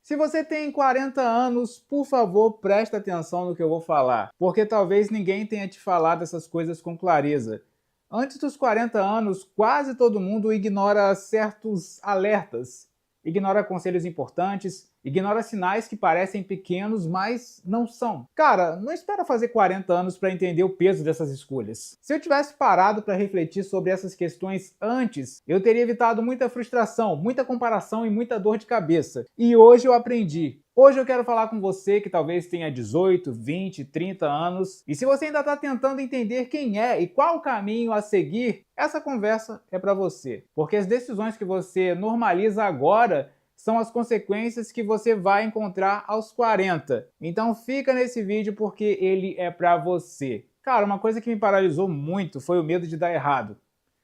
Se você tem 40 anos, por favor, presta atenção no que eu vou falar, porque talvez ninguém tenha te falado essas coisas com clareza. Antes dos 40 anos, quase todo mundo ignora certos alertas, ignora conselhos importantes, ignora sinais que parecem pequenos, mas não são. Cara, não espera fazer 40 anos para entender o peso dessas escolhas. Se eu tivesse parado para refletir sobre essas questões antes, eu teria evitado muita frustração, muita comparação e muita dor de cabeça. E hoje eu aprendi. Hoje eu quero falar com você que talvez tenha 18, 20, 30 anos, e se você ainda está tentando entender quem é e qual o caminho a seguir, essa conversa é para você. Porque as decisões que você normaliza agora são as consequências que você vai encontrar aos 40. Então fica nesse vídeo porque ele é para você. Cara, uma coisa que me paralisou muito foi o medo de dar errado.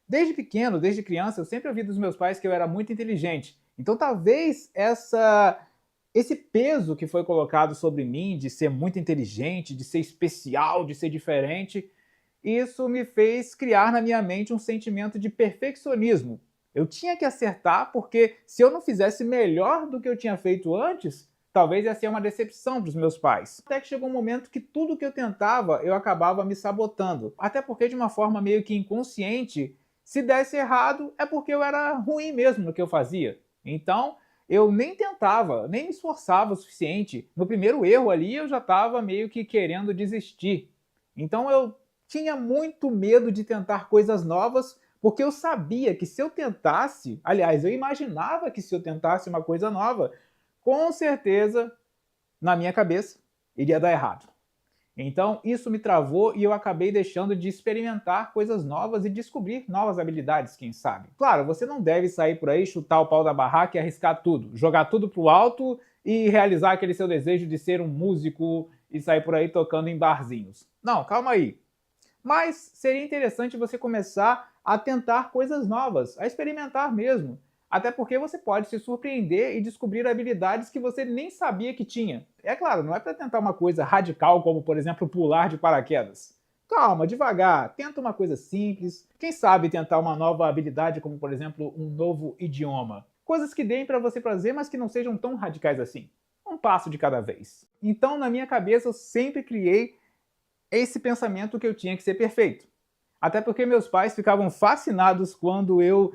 Desde pequeno, desde criança, eu sempre ouvi dos meus pais que eu era muito inteligente. Então talvez esse peso que foi colocado sobre mim de ser muito inteligente, de ser especial, de ser diferente, isso me fez criar na minha mente um sentimento de perfeccionismo. Eu tinha que acertar porque se eu não fizesse melhor do que eu tinha feito antes, talvez ia ser uma decepção para os meus pais. Até que chegou um momento que tudo que eu tentava, eu acabava me sabotando. Até porque de uma forma meio que inconsciente, se desse errado é porque eu era ruim mesmo no que eu fazia. Então, eu nem tentava, nem me esforçava o suficiente. No primeiro erro ali, eu já estava meio que querendo desistir. Então eu tinha muito medo de tentar coisas novas, porque eu sabia que se eu tentasse, aliás, eu imaginava que se eu tentasse uma coisa nova, com certeza, na minha cabeça, iria dar errado. Então isso me travou e eu acabei deixando de experimentar coisas novas e descobrir novas habilidades, quem sabe. Claro, você não deve sair por aí, chutar o pau da barraca e arriscar tudo, jogar tudo pro alto e realizar aquele seu desejo de ser um músico e sair por aí tocando em barzinhos. Não, calma aí. Mas seria interessante você começar a tentar coisas novas, a experimentar mesmo. Até porque você pode se surpreender e descobrir habilidades que você nem sabia que tinha. É claro, não é para tentar uma coisa radical como, por exemplo, pular de paraquedas. Calma, devagar, tenta uma coisa simples. Quem sabe tentar uma nova habilidade como, por exemplo, um novo idioma. Coisas que deem para você prazer, mas que não sejam tão radicais assim. Um passo de cada vez. Então, na minha cabeça, eu sempre criei esse pensamento que eu tinha que ser perfeito. Até porque meus pais ficavam fascinados quando eu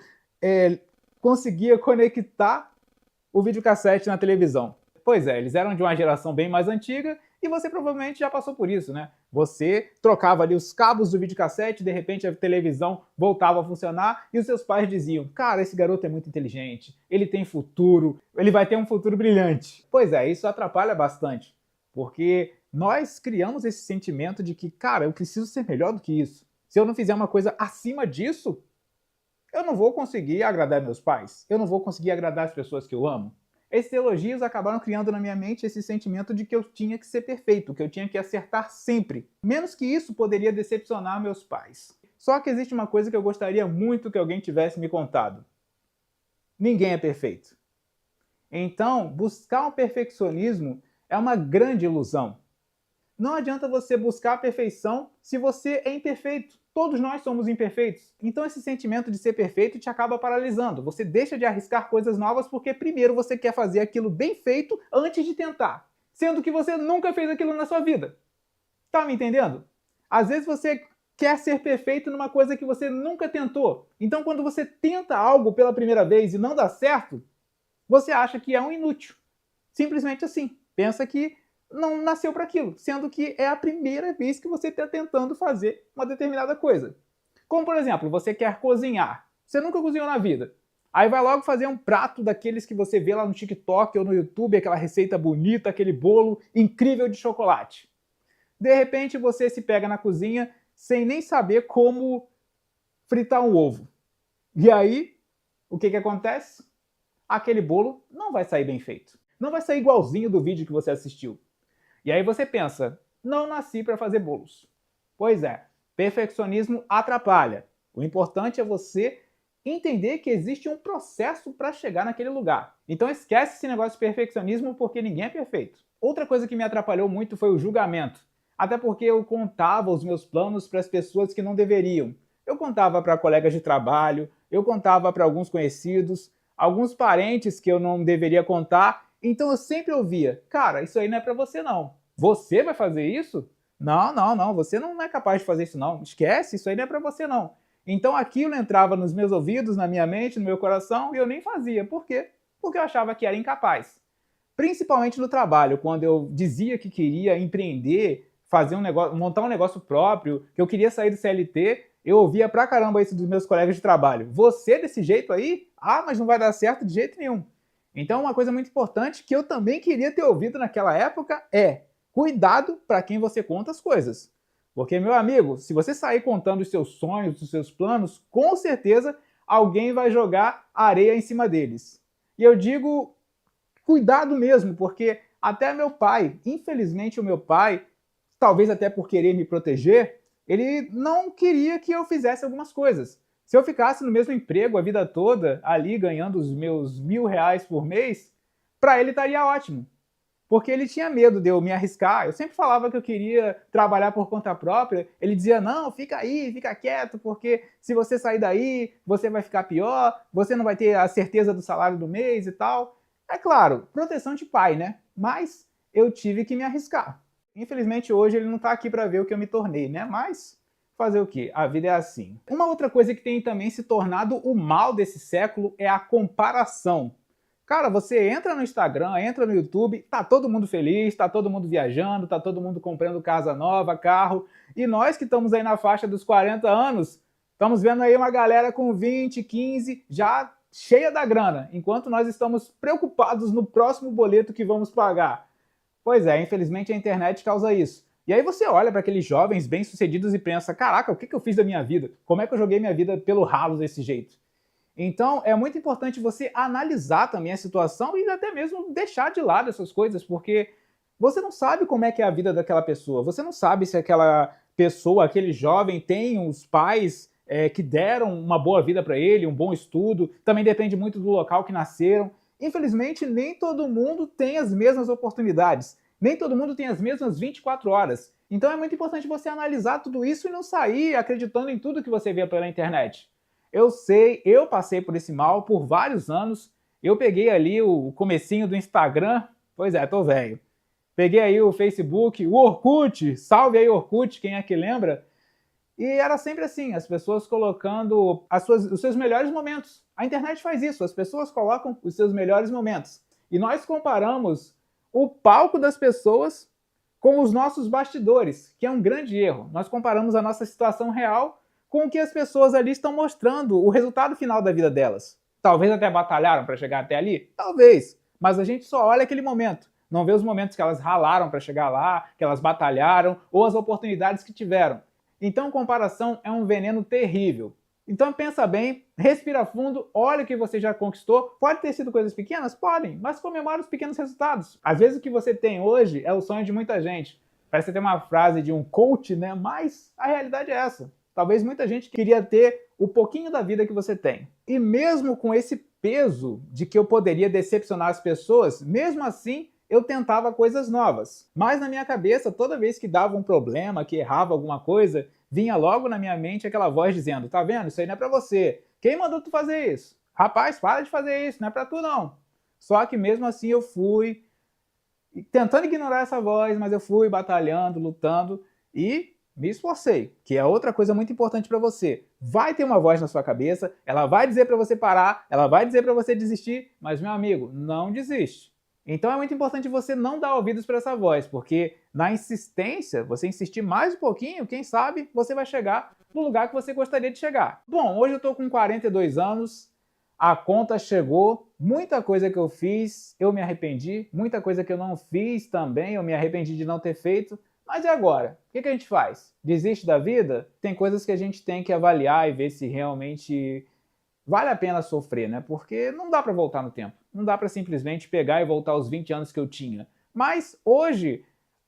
conseguia conectar o videocassete na televisão. Pois é, eles eram de uma geração bem mais antiga e você provavelmente já passou por isso, né? Você trocava ali os cabos do videocassete, de repente a televisão voltava a funcionar e os seus pais diziam: cara, esse garoto é muito inteligente, ele tem futuro, ele vai ter um futuro brilhante. Pois é, isso atrapalha bastante, porque nós criamos esse sentimento de que, cara, eu preciso ser melhor do que isso. Se eu não fizer uma coisa acima disso, eu não vou conseguir agradar meus pais, eu não vou conseguir agradar as pessoas que eu amo. Esses elogios acabaram criando na minha mente esse sentimento de que eu tinha que ser perfeito, que eu tinha que acertar sempre. Menos que isso poderia decepcionar meus pais. Só que existe uma coisa que eu gostaria muito que alguém tivesse me contado. Ninguém é perfeito. Então, buscar um perfeccionismo é uma grande ilusão. Não adianta você buscar a perfeição se você é imperfeito. Todos nós somos imperfeitos. Então esse sentimento de ser perfeito te acaba paralisando. Você deixa de arriscar coisas novas porque primeiro você quer fazer aquilo bem feito antes de tentar. Sendo que você nunca fez aquilo na sua vida. Tá me entendendo? Às vezes você quer ser perfeito numa coisa que você nunca tentou. Então quando você tenta algo pela primeira vez e não dá certo, você acha que é um inútil. Simplesmente assim. Pensa que não nasceu para aquilo, sendo que é a primeira vez que você está tentando fazer uma determinada coisa. Como, por exemplo, você quer cozinhar. Você nunca cozinhou na vida. Aí vai logo fazer um prato daqueles que você vê lá no TikTok ou no YouTube, aquela receita bonita, aquele bolo incrível de chocolate. De repente você se pega na cozinha sem nem saber como fritar um ovo. E aí, o que acontece? Aquele bolo não vai sair bem feito. Não vai sair igualzinho do vídeo que você assistiu. E aí você pensa, não nasci para fazer bolos. Pois é, perfeccionismo atrapalha. O importante é você entender que existe um processo para chegar naquele lugar. Então esquece esse negócio de perfeccionismo porque ninguém é perfeito. Outra coisa que me atrapalhou muito foi o julgamento. Até porque eu contava os meus planos para as pessoas que não deveriam. Eu contava para colegas de trabalho, eu contava para alguns conhecidos, alguns parentes que eu não deveria contar, Então eu sempre ouvia, cara, isso aí não é pra você não. Você vai fazer isso? Não, não, não, você não é capaz de fazer isso não. Esquece, isso aí não é pra você não. Então aquilo entrava nos meus ouvidos, na minha mente, no meu coração, e eu nem fazia. Por quê? Porque eu achava que era incapaz. Principalmente no trabalho, quando eu dizia que queria empreender, fazer um negócio, montar um negócio próprio, que eu queria sair do CLT, eu ouvia pra caramba isso dos meus colegas de trabalho. Você desse jeito aí? Ah, mas não vai dar certo de jeito nenhum. Então uma coisa muito importante que eu também queria ter ouvido naquela época é: cuidado para quem você conta as coisas. Porque, meu amigo, se você sair contando os seus sonhos, os seus planos, com certeza alguém vai jogar areia em cima deles. E eu digo cuidado mesmo, porque até meu pai, infelizmente o meu pai, talvez até por querer me proteger, ele não queria que eu fizesse algumas coisas. Se eu ficasse no mesmo emprego a vida toda, ali ganhando os meus R$ 1.000 por mês, para ele estaria ótimo. Porque ele tinha medo de eu me arriscar. Eu sempre falava que eu queria trabalhar por conta própria. Ele dizia, não, fica aí, fica quieto, porque se você sair daí, você vai ficar pior, você não vai ter a certeza do salário do mês e tal. É claro, proteção de pai, né? Mas eu tive que me arriscar. Infelizmente hoje ele não tá aqui para ver o que eu me tornei, né? Mas fazer o quê? A vida é assim. Uma outra coisa que tem também se tornado o mal desse século é a comparação. Cara, você entra no Instagram, entra no YouTube, tá todo mundo feliz, tá todo mundo viajando, tá todo mundo comprando casa nova, carro, e nós que estamos aí na faixa dos 40 anos, estamos vendo aí uma galera com 20, 15, já cheia da grana, enquanto nós estamos preocupados no próximo boleto que vamos pagar. Pois é, infelizmente a internet causa isso. E aí você olha para aqueles jovens bem-sucedidos e pensa, caraca, o que eu fiz da minha vida? Como é que eu joguei minha vida pelo ralo desse jeito? Então, é muito importante você analisar também a situação e até mesmo deixar de lado essas coisas, porque você não sabe como é que é a vida daquela pessoa, você não sabe se aquela pessoa, aquele jovem tem os pais que deram uma boa vida para ele, um bom estudo, também depende muito do local que nasceram. Infelizmente, nem todo mundo tem as mesmas oportunidades, nem todo mundo tem as mesmas 24 horas. Então é muito importante você analisar tudo isso e não sair acreditando em tudo que você vê pela internet. Eu sei, eu passei por esse mal por vários anos. Eu peguei ali o comecinho do Instagram, pois é, tô velho. Peguei aí o Facebook, o Orkut, salve aí Orkut, quem é que lembra? E era sempre assim, as pessoas colocando os seus melhores momentos. A internet faz isso, as pessoas colocam os seus melhores momentos. E nós comparamos o palco das pessoas com os nossos bastidores, que é um grande erro. Nós comparamos a nossa situação real com o que as pessoas ali estão mostrando, o resultado final da vida delas. Talvez até batalharam para chegar até ali? Talvez. Mas a gente só olha aquele momento. Não vê os momentos que elas ralaram para chegar lá, que elas batalharam, ou as oportunidades que tiveram. Então, comparação é um veneno terrível. Então pensa bem, respira fundo, olha o que você já conquistou. Pode ter sido coisas pequenas? Podem, mas comemora os pequenos resultados. Às vezes o que você tem hoje é o sonho de muita gente. Parece ter uma frase de um coach, né? Mas a realidade é essa. Talvez muita gente queria ter o pouquinho da vida que você tem. E mesmo com esse peso de que eu poderia decepcionar as pessoas, mesmo assim eu tentava coisas novas. Mas na minha cabeça, toda vez que dava um problema, que errava alguma coisa, vinha logo na minha mente aquela voz dizendo, tá vendo, isso aí não é pra você. Quem mandou tu fazer isso? Rapaz, para de fazer isso, não é pra tu não. Só que mesmo assim eu fui tentando ignorar essa voz, mas eu fui batalhando, lutando e me esforcei, que é outra coisa muito importante para você. Vai ter uma voz na sua cabeça, ela vai dizer para você parar, ela vai dizer para você desistir, mas meu amigo, não desiste. Então é muito importante você não dar ouvidos para essa voz, porque na insistência, você insistir mais um pouquinho, quem sabe você vai chegar no lugar que você gostaria de chegar. Bom, hoje eu estou com 42 anos, a conta chegou, muita coisa que eu fiz eu me arrependi, muita coisa que eu não fiz também eu me arrependi de não ter feito, mas e agora? O que a gente faz? Desiste da vida? Tem coisas que a gente tem que avaliar e ver se realmente vale a pena sofrer, né? Porque não dá para voltar no tempo. Não dá para simplesmente pegar e voltar aos 20 anos que eu tinha. Mas hoje,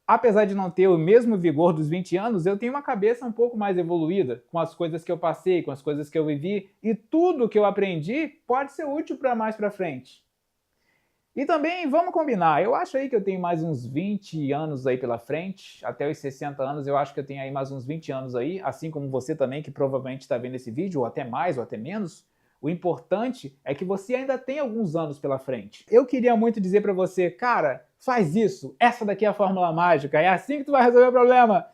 apesar de não ter o mesmo vigor dos 20 anos, eu tenho uma cabeça um pouco mais evoluída com as coisas que eu passei, com as coisas que eu vivi, e tudo que eu aprendi pode ser útil para mais para frente. E também, vamos combinar, eu acho aí que eu tenho mais uns 20 anos aí pela frente, até os 60 anos eu acho que eu tenho aí mais uns 20 anos aí, assim como você também, que provavelmente está vendo esse vídeo, ou até mais, ou até menos. O importante é que você ainda tem alguns anos pela frente. Eu queria muito dizer para você, cara, faz isso, essa daqui é a fórmula mágica, é assim que tu vai resolver o problema.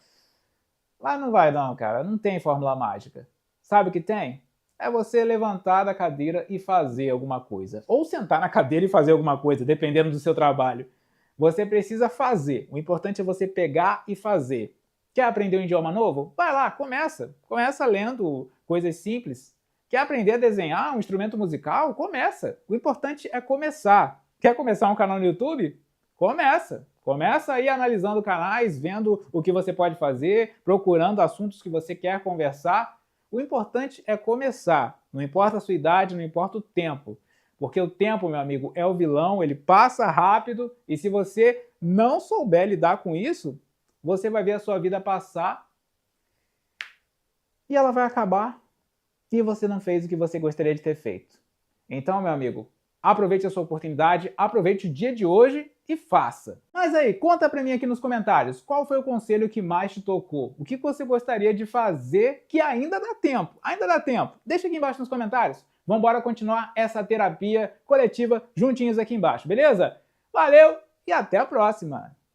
Mas não vai não, cara, não tem fórmula mágica. Sabe o que tem? É você levantar da cadeira e fazer alguma coisa. Ou sentar na cadeira e fazer alguma coisa, dependendo do seu trabalho. Você precisa fazer. O importante é você pegar e fazer. Quer aprender um idioma novo? Vai lá, começa. Começa lendo coisas simples. Quer aprender a desenhar um instrumento musical? Começa. O importante é começar. Quer começar um canal no YouTube? Começa. Começa aí analisando canais, vendo o que você pode fazer, procurando assuntos que você quer conversar. O importante é começar. Não importa a sua idade, não importa o tempo. Porque o tempo, meu amigo, é o vilão, ele passa rápido e se você não souber lidar com isso, você vai ver a sua vida passar e ela vai acabar e você não fez o que você gostaria de ter feito. Então, meu amigo, aproveite a sua oportunidade, aproveite o dia de hoje e faça. Mas aí, conta pra mim aqui nos comentários, qual foi o conselho que mais te tocou? O que você gostaria de fazer que ainda dá tempo? Ainda dá tempo. Deixa aqui embaixo nos comentários. Vamos embora continuar essa terapia coletiva juntinhos aqui embaixo, beleza? Valeu e até a próxima!